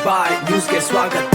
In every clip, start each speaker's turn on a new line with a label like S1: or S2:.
S1: ಬಾಯ್ ನ್ಯೂಸ್ಗೆ ಸ್ವಾಗತ.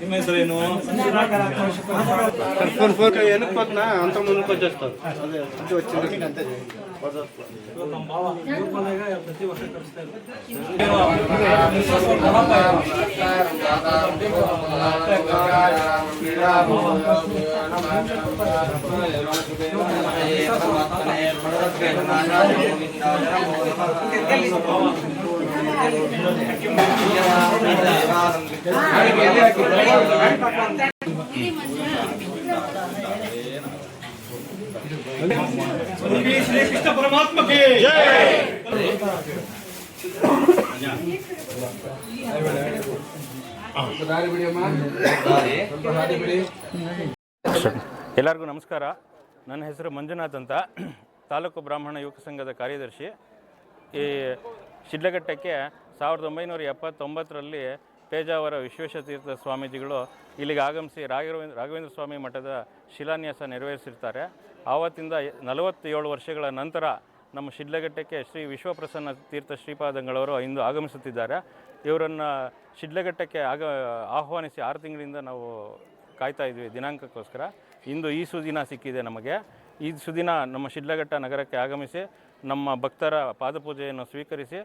S2: ನಿಮ್ಮ ಹೆಸರೇನು? అంత ముందుకు వచ్చేస్తారు. ప్రతి వర్షం కలుస్తారు. ಶ್ರೀ ಕೃಷ್ಣ ಪರಮಾತ್ಮಕ್ಕೆ ಜೈ.
S3: ಎಲ್ಲರಿಗೂ ನಮಸ್ಕಾರ. ನನ್ನ ಹೆಸರು ಮಂಜುನಾಥ್ ಅಂತ, ತಾಲೂಕು ಬ್ರಾಹ್ಮಣ ಯುವಕ ಸಂಘದ ಕಾರ್ಯದರ್ಶಿ. ಈ ಶಿಡ್ಲಘಟ್ಟಕ್ಕೆ 1979ರಲ್ಲಿ ಪೇಜಾವರ ವಿಶ್ವೇಶತೀರ್ಥ ಸ್ವಾಮೀಜಿಗಳು ಇಲ್ಲಿಗೆ ಆಗಮಿಸಿ ರಾಘವೇಂದ್ರ ಸ್ವಾಮಿ ಮಠದ ಶಿಲಾನ್ಯಾಸ ನೆರವೇರಿಸಿರ್ತಾರೆ. ಆವತ್ತಿಂದ 47 ವರ್ಷಗಳ ನಂತರ ನಮ್ಮ ಶಿಡ್ಲಘಟ್ಟಕ್ಕೆ ಶ್ರೀ ವಿಶ್ವಪ್ರಸನ್ನ ತೀರ್ಥ ಶ್ರೀಪಾದಂಗಳವರು ಇಂದು ಆಗಮಿಸುತ್ತಿದ್ದಾರೆ. ಇವರನ್ನು ಶಿಡ್ಲಘಟ್ಟಕ್ಕೆ ಆಹ್ವಾನಿಸಿ 6 ತಿಂಗಳಿಂದ ನಾವು ಕಾಯ್ತಾ ಇದ್ವಿ ದಿನಾಂಕಕ್ಕೋಸ್ಕರ. ಇಂದು ಈ ಸುದಿನ ಸಿಕ್ಕಿದೆ ನಮಗೆ. ಈ ಸುದಿನ ನಮ್ಮ ಶಿಡ್ಲಘಟ್ಟ ನಗರಕ್ಕೆ ಆಗಮಿಸಿ ನಮ್ಮ ಭಕ್ತರ ಪಾದಪೂಜೆಯನ್ನು ಸ್ವೀಕರಿಸಿ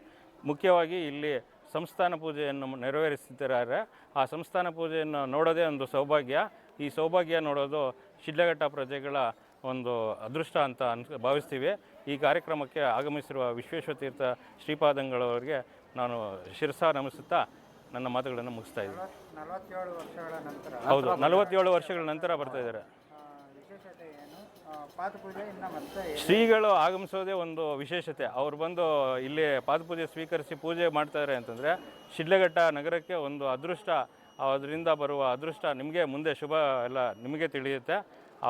S3: ಮುಖ್ಯವಾಗಿ ಇಲ್ಲಿ ಸಂಸ್ಥಾನ ಪೂಜೆಯನ್ನು ನೆರವೇರಿಸುತ್ತಿದ್ದಾರೆ. ಆ ಸಂಸ್ಥಾನ ಪೂಜೆಯನ್ನು ನೋಡೋದೇ ಒಂದು ಸೌಭಾಗ್ಯ. ಈ ಸೌಭಾಗ್ಯ ನೋಡೋದು ಶಿಡ್ಲಘಟ್ಟ ಪ್ರಜೆಗಳ ಒಂದು ಅದೃಷ್ಟ ಅಂತ ಭಾವಿಸ್ತೀವಿ. ಈ ಕಾರ್ಯಕ್ರಮಕ್ಕೆ ಆಗಮಿಸಿರುವ ವಿಶ್ವೇಶತೀರ್ಥ ಶ್ರೀಪಾದಂಗಳವರಿಗೆ ನಾನು ಶಿರಸಾ ನಮಿಸುತ್ತಾ ನನ್ನ ಮಾತುಗಳನ್ನು ಮುಗಿಸ್ತಾ ಇದ್ದೀನಿ.
S4: 47 ವರ್ಷಗಳ ನಂತರ.
S3: ಹೌದು, 47 ವರ್ಷಗಳ ನಂತರ ಬರ್ತಾ ಇದ್ದಾರೆ.
S4: ವಿಶೇಷತೆ ಏನು? ಪಾದಪೂಜೆಯಿಂದ ಮತ್ತೆ
S3: ಶ್ರೀಗಳು ಆಗಮಿಸೋದೇ ಒಂದು ವಿಶೇಷತೆ. ಅವ್ರು ಬಂದು ಇಲ್ಲಿ ಪಾದಪೂಜೆ ಸ್ವೀಕರಿಸಿ ಪೂಜೆ ಮಾಡ್ತಾರೆ ಅಂತಂದರೆ ಶಿಡ್ಲಘಟ್ಟ ನಗರಕ್ಕೆ ಒಂದು ಅದೃಷ್ಟ. ಅದರಿಂದ ಬರುವ ಅದೃಷ್ಟ ನಿಮಗೆ ಮುಂದೆ ಶುಭ ಎಲ್ಲ ನಿಮಗೆ ತಿಳಿಯುತ್ತೆ.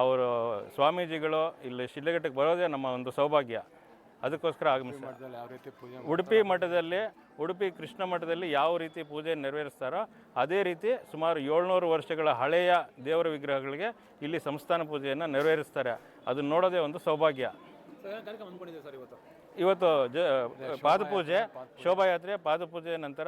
S3: ಅವರು ಸ್ವಾಮೀಜಿಗಳು ಇಲ್ಲಿ ಶಿಡ್ಲಘಟ್ಟಕ್ಕೆ ಬರೋದೇ ನಮ್ಮ ಒಂದು ಸೌಭಾಗ್ಯ. ಅದಕ್ಕೋಸ್ಕರ ಆಗಮಿಸ್ತಾರೆ. ಉಡುಪಿ ಕೃಷ್ಣ ಮಠದಲ್ಲಿ ಯಾವ ರೀತಿ ಪೂಜೆ ನೆರವೇರಿಸ್ತಾರೋ ಅದೇ ರೀತಿ ಸುಮಾರು 700 ವರ್ಷಗಳ ಹಳೆಯ ದೇವರ ವಿಗ್ರಹಗಳಿಗೆ ಇಲ್ಲಿ ಸಂಸ್ಥಾನ ಪೂಜೆಯನ್ನು ನೆರವೇರಿಸ್ತಾರೆ. ಅದನ್ನು ನೋಡೋದೇ ಒಂದು ಸೌಭಾಗ್ಯ. ಇವತ್ತು ಪಾದಪೂಜೆ, ಶೋಭಾಯಾತ್ರೆ, ಪಾದಪೂಜೆ ನಂತರ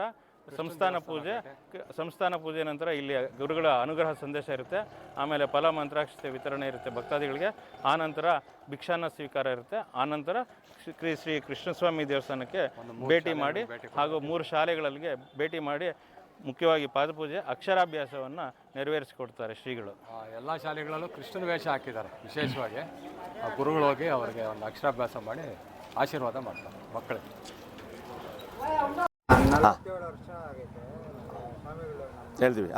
S3: ಸಂಸ್ಥಾನ ಪೂಜೆ ನಂತರ ಇಲ್ಲಿ ಗುರುಗಳ ಅನುಗ್ರಹ ಸಂದೇಶ ಇರುತ್ತೆ. ಆಮೇಲೆ ಫಲ ಮಂತ್ರಾಕ್ಷತೆ ವಿತರಣೆ ಇರುತ್ತೆ ಭಕ್ತಾದಿಗಳಿಗೆ. ಆನಂತರ ಭಿಕ್ಷಾನ್ನ ಸ್ವೀಕಾರ ಇರುತ್ತೆ. ಆನಂತರ ಶ್ರೀ ಕೃಷ್ಣಸ್ವಾಮಿ ದೇವಸ್ಥಾನಕ್ಕೆ ಭೇಟಿ ಮಾಡಿ ಹಾಗೂ 3 ಶಾಲೆಗಳಿಗೆ ಭೇಟಿ ಮಾಡಿ ಮುಖ್ಯವಾಗಿ ಪಾದಪೂಜೆ ಅಕ್ಷರಾಭ್ಯಾಸವನ್ನು ನೆರವೇರಿಸಿಕೊಡ್ತಾರೆ ಶ್ರೀಗಳು.
S5: ಎಲ್ಲ ಶಾಲೆಗಳಲ್ಲೂ ಕೃಷ್ಣನ ವೇಷ ಹಾಕಿದ್ದಾರೆ. ವಿಶೇಷವಾಗಿ ಗುರುಗಳು ಹೋಗಿ ಅವರಿಗೆ ಒಂದು ಅಕ್ಷರಾಭ್ಯಾಸ ಮಾಡಿ ಆಶೀರ್ವಾದ ಮಾಡ್ತಾರೆ ಮಕ್ಕಳಿಗೆ.
S4: 47 ವರ್ಷ ಆಗೈತೆ ಸ್ವಾಮಿಗಳು
S6: ಹೇಳ್ತೀವಿ.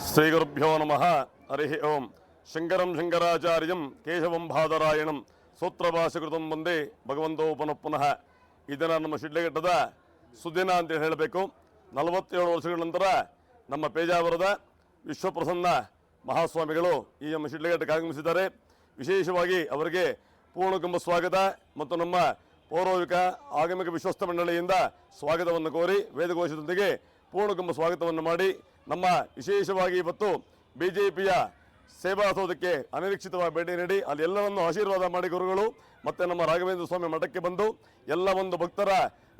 S6: ಶ್ರೀ ಗುರುಭ್ಯೋ ನಮಃ. ಹರಿ ಓಂ. ಶಂಕರಂ ಶಂಕರಾಚಾರ್ಯಂ ಕೇಶವಂ ಬಾದರಾಯಣಂ ಸೂತ್ರಭಾಷಕೃತಂ ವಂದೇ ಭಗವಂತೋ ಪುನಃ ಪುನಃ. ಇದನ್ನು ನಮ್ಮ ಶಿಡ್ಲಘಟ್ಟದ ಸುದಿನ ಅಂತ ಹೇಳಬೇಕು. 47 ವರ್ಷಗಳ ನಂತರ ನಮ್ಮ ಪೇಜಾವರದ ವಿಶ್ವಪ್ರಸನ್ನ ಮಹಾಸ್ವಾಮಿಗಳು ಈ ನಮ್ಮ ಶಿಡ್ಲಘಟ್ಟಕ್ಕೆ ಆಗಮಿಸಿದ್ದಾರೆ. ವಿಶೇಷವಾಗಿ ಅವರಿಗೆ ಪೂರ್ಣಕುಂಭ ಸ್ವಾಗತ ಮತ್ತು ನಮ್ಮ ಪೌರವಿಕ ಆಗಮಿಕ ವಿಶ್ವಸ್ತ ಮಂಡಳಿಯಿಂದ ಸ್ವಾಗತವನ್ನು ಕೋರಿ ವೇದಘೋಷದೊಂದಿಗೆ ಪೂರ್ಣಕುಂಭ ಸ್ವಾಗತವನ್ನು ಮಾಡಿ ನಮ್ಮ ವಿಶೇಷವಾಗಿ ಇವತ್ತು ಬಿಜೆಪಿಯ ಸೇವಾ ಸೌಧಕ್ಕೆ ಅನಿರೀಕ್ಷಿತವಾಗಿ ಭೇಟಿ ನೀಡಿ ಅಲ್ಲಿ ಎಲ್ಲವನ್ನು ಆಶೀರ್ವಾದ ಮಾಡಿ ಗುರುಗಳು ಮತ್ತು ನಮ್ಮ ರಾಘವೇಂದ್ರ ಸ್ವಾಮಿ ಮಠಕ್ಕೆ ಬಂದು ಎಲ್ಲ ಒಂದು ಭಕ್ತರ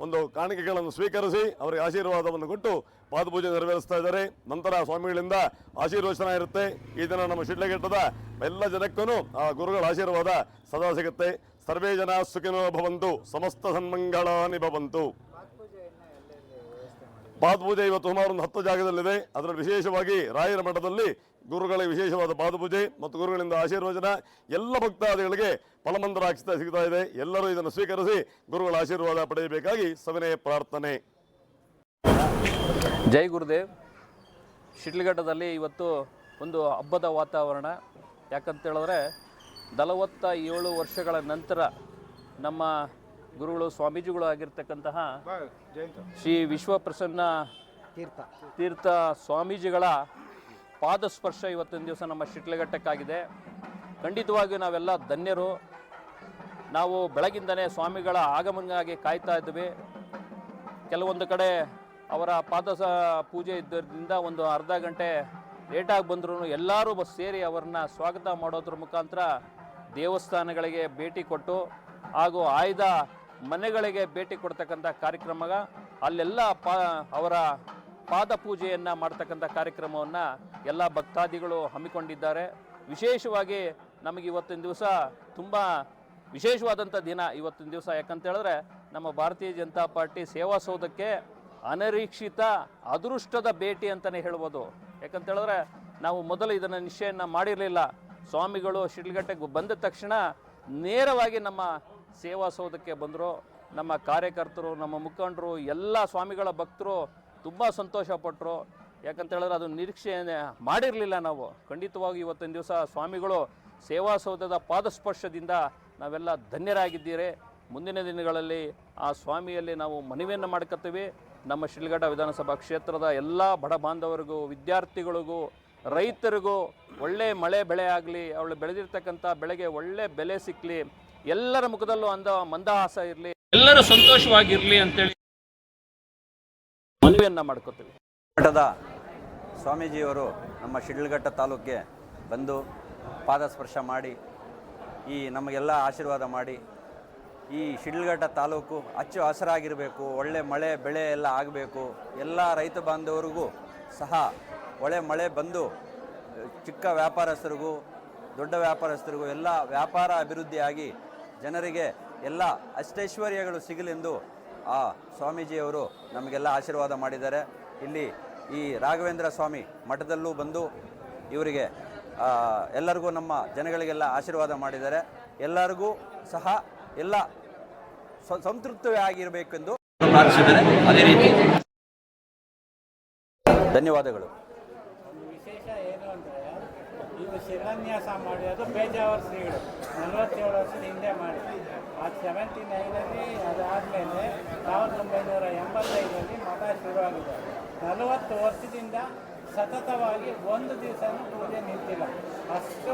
S6: ಒಂದು ಕಾಣಿಕೆಗಳನ್ನು ಸ್ವೀಕರಿಸಿ ಅವರಿಗೆ ಆಶೀರ್ವಾದವನ್ನು ಕೊಟ್ಟು ಪಾದಪೂಜೆ ನೆರವೇರಿಸ್ತಾ ಇದ್ದಾರೆ. ನಂತರ ಸ್ವಾಮಿಗಳಿಂದ ಆಶೀರ್ವಚನ ಇರುತ್ತೆ. ಈ ದಿನ ನಮ್ಮ ಶಿಡ್ಲಘಟ್ಟದ ಎಲ್ಲ ಜನಕ್ಕೂ ಆ ಗುರುಗಳ ಆಶೀರ್ವಾದ ಸದಾ ಸಿಗುತ್ತೆ. ಸರ್ವೇ ಜನ ಸುಖಿನೋ ಭವಂತು, ಸಮಸ್ತ ಸನ್ಮಂಗಳಾನಿ ಭವಂತು. ಪಾದಪೂಜೆ ಇವತ್ತು ಸುಮಾರು ಒಂದು 10 ಜಾಗದಲ್ಲಿದೆ. ಅದರಲ್ಲಿ ವಿಶೇಷವಾಗಿ ರಾಯರ ಮಠದಲ್ಲಿ ಗುರುಗಳಿಗೆ ವಿಶೇಷವಾದ ಪಾದಪೂಜೆ ಮತ್ತು ಗುರುಗಳಿಂದ ಆಶೀರ್ವಚನ ಎಲ್ಲ ಭಕ್ತಾದಿಗಳಿಗೆ ಫಲಮಂತ್ರ ಸಿಗ್ತಾ ಇದೆ. ಎಲ್ಲರೂ ಇದನ್ನು ಸ್ವೀಕರಿಸಿ ಗುರುಗಳ ಆಶೀರ್ವಾದ ಪಡೆಯಬೇಕಾಗಿ ಸವಿನಯ ಪ್ರಾರ್ಥನೆ.
S1: ಜೈ ಗುರುದೇವ್. ಶಿಡ್ಲಘಟ್ಟದಲ್ಲಿ ಇವತ್ತು ಒಂದು ಹಬ್ಬದ ವಾತಾವರಣ. ಯಾಕಂತೇಳಿದ್ರೆ 47 ವರ್ಷಗಳ ನಂತರ ನಮ್ಮ ಗುರುಗಳು ಸ್ವಾಮೀಜಿಗಳು ಆಗಿರ್ತಕ್ಕಂತಹ ಶ್ರೀ ವಿಶ್ವಪ್ರಸನ್ನ ತೀರ್ಥ ಸ್ವಾಮೀಜಿಗಳ ಪಾದಸ್ಪರ್ಶ ಇವತ್ತಿನ ದಿವಸ ನಮ್ಮ ಶಿಡ್ಲಘಟ್ಟಕ್ಕಾಗಿದೆ. ಖಂಡಿತವಾಗಿಯೂ ನಾವೆಲ್ಲ ಧನ್ಯರು. ನಾವು ಬೆಳಗಿಂದನೇ ಸ್ವಾಮಿಗಳ ಆಗಮನಕ್ಕಾಗಿ ಕಾಯ್ತಾ ಇದ್ವಿ. ಕೆಲವೊಂದು ಕಡೆ ಅವರ ಪೂಜೆ ಇದ್ದರಿಂದ ಒಂದು ಅರ್ಧ ಗಂಟೆ ಲೇಟಾಗಿ ಬಂದರೂ ಎಲ್ಲರೂ ಸೇರಿ ಅವರನ್ನ ಸ್ವಾಗತ ಮಾಡೋದ್ರ ಮುಖಾಂತರ ದೇವಸ್ಥಾನಗಳಿಗೆ ಭೇಟಿ ಕೊಟ್ಟು ಹಾಗೂ ಆಯ್ದ ಮನೆಗಳಿಗೆ ಭೇಟಿ ಕೊಡ್ತಕ್ಕಂಥ ಕಾರ್ಯಕ್ರಮ, ಅಲ್ಲೆಲ್ಲ ಅವರ ಪಾದ ಪೂಜೆಯನ್ನು ಮಾಡ್ತಕ್ಕಂಥ ಕಾರ್ಯಕ್ರಮವನ್ನು ಎಲ್ಲ ಭಕ್ತಾದಿಗಳು ಹಮ್ಮಿಕೊಂಡಿದ್ದಾರೆ. ವಿಶೇಷವಾಗಿ ನಮಗೆ ಇವತ್ತಿನ ದಿವಸ ತುಂಬ ವಿಶೇಷವಾದಂಥ ದಿನ ಇವತ್ತಿನ ದಿವಸ. ಯಾಕಂತೇಳಿದ್ರೆ ನಮ್ಮ ಭಾರತೀಯ ಜನತಾ ಪಾರ್ಟಿ ಸೇವಾ ಸೌಧಕ್ಕೆ ಅನಿರೀಕ್ಷಿತ ಅದೃಷ್ಟದ ಭೇಟಿ ಅಂತಲೇ ಹೇಳ್ಬೋದು. ಯಾಕಂತೇಳಿದ್ರೆ ನಾವು ಮೊದಲು ಇದನ್ನು ನಿಶ್ಚಯನ ಮಾಡಿರಲಿಲ್ಲ. ಸ್ವಾಮಿಗಳು ಶಿಡ್ಲಘಟ್ಟಕ್ಕೆ ಬಂದ ತಕ್ಷಣ ನೇರವಾಗಿ ನಮ್ಮ ಸೇವಾ ಸೌಧಕ್ಕೆ ಬಂದರು. ನಮ್ಮ ಕಾರ್ಯಕರ್ತರು, ನಮ್ಮ ಮುಖಂಡರು, ಎಲ್ಲ ಸ್ವಾಮಿಗಳ ಭಕ್ತರು ತುಂಬ ಸಂತೋಷಪಟ್ಟರು. ಯಾಕಂತೇಳಿದ್ರೆ ಅದು ನಿರೀಕ್ಷೆ ಮಾಡಿರಲಿಲ್ಲ ನಾವು. ಖಂಡಿತವಾಗಿ ಇವತ್ತಿನ ದಿವಸ ಸ್ವಾಮಿಗಳು ಸೇವಾ ಸೌಧದ ಪಾದಸ್ಪರ್ಶದಿಂದ ನಾವೆಲ್ಲ ಧನ್ಯರಾಗಿದ್ದೀರಿ. ಮುಂದಿನ ದಿನಗಳಲ್ಲಿ ಆ ಸ್ವಾಮಿಯಲ್ಲಿ ನಾವು ಮನವಿಯನ್ನು ಮಾಡ್ಕೊತೀವಿ. ನಮ್ಮ ಶಿಡ್ಲಘಟ್ಟ ವಿಧಾನಸಭಾ ಕ್ಷೇತ್ರದ ಎಲ್ಲ ಬಡ ಬಾಂಧವರಿಗೂ, ವಿದ್ಯಾರ್ಥಿಗಳಿಗೂ, ರೈತರಿಗೂ ಒಳ್ಳೆ ಮಳೆ ಬೆಳೆ ಆಗಲಿ, ಅವಳು ಬೆಳೆದಿರ್ತಕ್ಕಂಥ ಬೆಳೆಗೆ ಒಳ್ಳೆ ಬೆಲೆ ಸಿಕ್ಕಲಿ, ಎಲ್ಲರ ಮುಖದಲ್ಲೂ ಮಂದಹಾಸ ಇರಲಿ, ಎಲ್ಲರೂ ಸಂತೋಷವಾಗಿರಲಿ ಅಂತೇಳಿ ಮನವಿಯನ್ನು ಮಾಡ್ಕೋತೀವಿ.
S7: ಮಠದ ಸ್ವಾಮೀಜಿಯವರು ನಮ್ಮ ಶಿಡ್ಲಘಟ್ಟ ತಾಲೂಕಿಗೆ ಬಂದು ಪಾದಸ್ಪರ್ಶ ಮಾಡಿ ನಮಗೆಲ್ಲ ಆಶೀರ್ವಾದ ಮಾಡಿ ಈ ಶಿಡ್ಲಘಟ್ಟ ತಾಲೂಕು ಹಚ್ಚು ಹಸಿರಾಗಿರಬೇಕು, ಒಳ್ಳೆ ಮಳೆ ಬೆಳೆ ಎಲ್ಲ ಆಗಬೇಕು, ಎಲ್ಲ ರೈತ ಬಾಂಧವರಿಗೂ ಸಹ ಒಳ್ಳೆ ಮಳೆ ಬಂದು ಚಿಕ್ಕ ವ್ಯಾಪಾರಸ್ಥರಿಗೂ ದೊಡ್ಡ ವ್ಯಾಪಾರಸ್ಥರಿಗೂ ಎಲ್ಲ ವ್ಯಾಪಾರ ಅಭಿವೃದ್ಧಿಯಾಗಿ ಜನರಿಗೆ ಎಲ್ಲ ಅಷ್ಟೈಶ್ವರ್ಯಗಳು ಸಿಗಲೆಂದು ಆ ಸ್ವಾಮೀಜಿಯವರು ನಮಗೆಲ್ಲ ಆಶೀರ್ವಾದ ಮಾಡಿದ್ದಾರೆ. ಇಲ್ಲಿ ಈ ರಾಘವೇಂದ್ರ ಸ್ವಾಮಿ ಮಠದಲ್ಲೂ ಬಂದು ಇವರಿಗೆ ಎಲ್ಲರಿಗೂ ನಮ್ಮ ಜನಗಳಿಗೆಲ್ಲ ಆಶೀರ್ವಾದ ಮಾಡಿದ್ದಾರೆ. ಎಲ್ಲರಿಗೂ ಸಹ ಎಲ್ಲ ಸಂತೃಪ್ತಿಯಾಗಿರಬೇಕೆಂದು ಪ್ರಾರ್ಥಿಸಿದ್ದಾರೆ. ಅದೇ ರೀತಿ ಧನ್ಯವಾದಗಳು.
S4: ವಿಶೇಷ ಏನು ಅಂದರೆ ಇದು ಶಿಲಾನ್ಯಾಸ ಮಾಡಿರೋದು ಪೇಜಾವರ ಶ್ರೀಗಳು 47 ವರ್ಷದ ಹಿಂದೆ ಮಾಡಿ. ಅದು 79ರಲ್ಲಿ ಅದಾದಮೇಲೆ 1985ರಲ್ಲಿ ಮಠ ಶುರುವಾಗಿದೆ. 40 ವರ್ಷದಿಂದ ಸತತವಾಗಿ ಒಂದು ದಿವಸನೂ ಪೂಜೆ ನಿಂತಿಲ್ಲ. ಅಷ್ಟು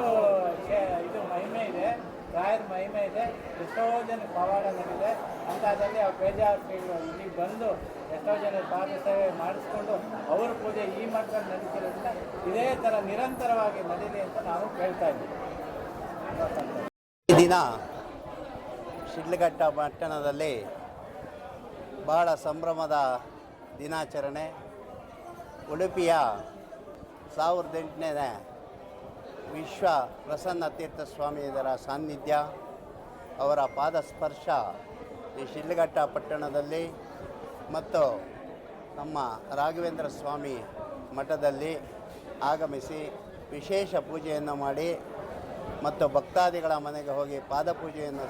S4: ಇದು ಮಹಿಮೆ ಇದೆ, ರಾಯರ ಮಹಿಮೆ ಇದೆ. ಎಷ್ಟೋ ಜನ ಪವಾಡ ನಡೆದಿದೆ. ಅಂಥದ್ರಲ್ಲಿ ಆ ಪೇಜಾವರ ಶ್ರೀಗಳು ಇಲ್ಲಿಗೆ ಬಂದು ಎಷ್ಟೋ ಜನ ಪಾದ ಸೇವೆ ಮಾಡಿಸ್ಕೊಂಡು ಅವ್ರ ಪೂಜೆ ಈ ಮಠದಲ್ಲಿ ನಡೀತಿರೋದ್ರಿಂದ ಇದೇ ಥರ ನಿರಂತರವಾಗಿ ನಡೀಲಿ ಅಂತ ನಾವು ಕೇಳ್ತಾ ಇದ್ದೀವಿ.
S8: ಈ ದಿನ ಶಿಡ್ಲಘಟ್ಟ ಪಟ್ಟಣದಲ್ಲಿ ಬಹಳ ಸಂಭ್ರಮದ ದಿನಾಚರಣೆ. ಉಡುಪಿಯ 1008ನೇ ವಿಶ್ವ ಪ್ರಸನ್ನ ತೀರ್ಥ ಸ್ವಾಮಿಯರ ಸಾನ್ನಿಧ್ಯ, ಅವರ ಪಾದಸ್ಪರ್ಶ ಈ ಶಿಡ್ಲಘಟ್ಟ ಪಟ್ಟಣದಲ್ಲಿ ಮತ್ತು ನಮ್ಮ ರಾಘವೇಂದ್ರ ಸ್ವಾಮಿ ಮಠದಲ್ಲಿ ಆಗಮಿಸಿ ವಿಶೇಷ ಪೂಜೆಯನ್ನು ಮಾಡಿ ಮತ್ತು ಭಕ್ತಾದಿಗಳ ಮನೆಗೆ ಹೋಗಿ ಪಾದಪೂಜೆಯನ್ನು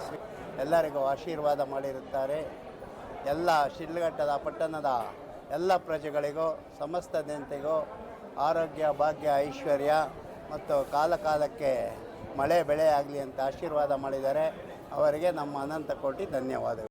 S8: ಎಲ್ಲರಿಗೂ ಆಶೀರ್ವಾದ ಮಾಡಿರುತ್ತಾರೆ. ಎಲ್ಲ ಶಿಡ್ಲಘಟ್ಟದ ಪಟ್ಟಣದ ಎಲ್ಲ ಪ್ರಜೆಗಳಿಗೂ, ಸಮಸ್ತ ಜನತೆಗೂ ಆರೋಗ್ಯ, ಭಾಗ್ಯ, ಐಶ್ವರ್ಯ ಮತ್ತು ಕಾಲಕಾಲಕ್ಕೆ ಮಳೆ ಬೆಳೆ ಆಗಲಿ ಅಂತ ಆಶೀರ್ವಾದ ಮಾಡಿದ್ದಾರೆ. ಅವರಿಗೆ ನಮ್ಮ ಅನಂತ ಕೋಟಿ ಧನ್ಯವಾದಗಳು.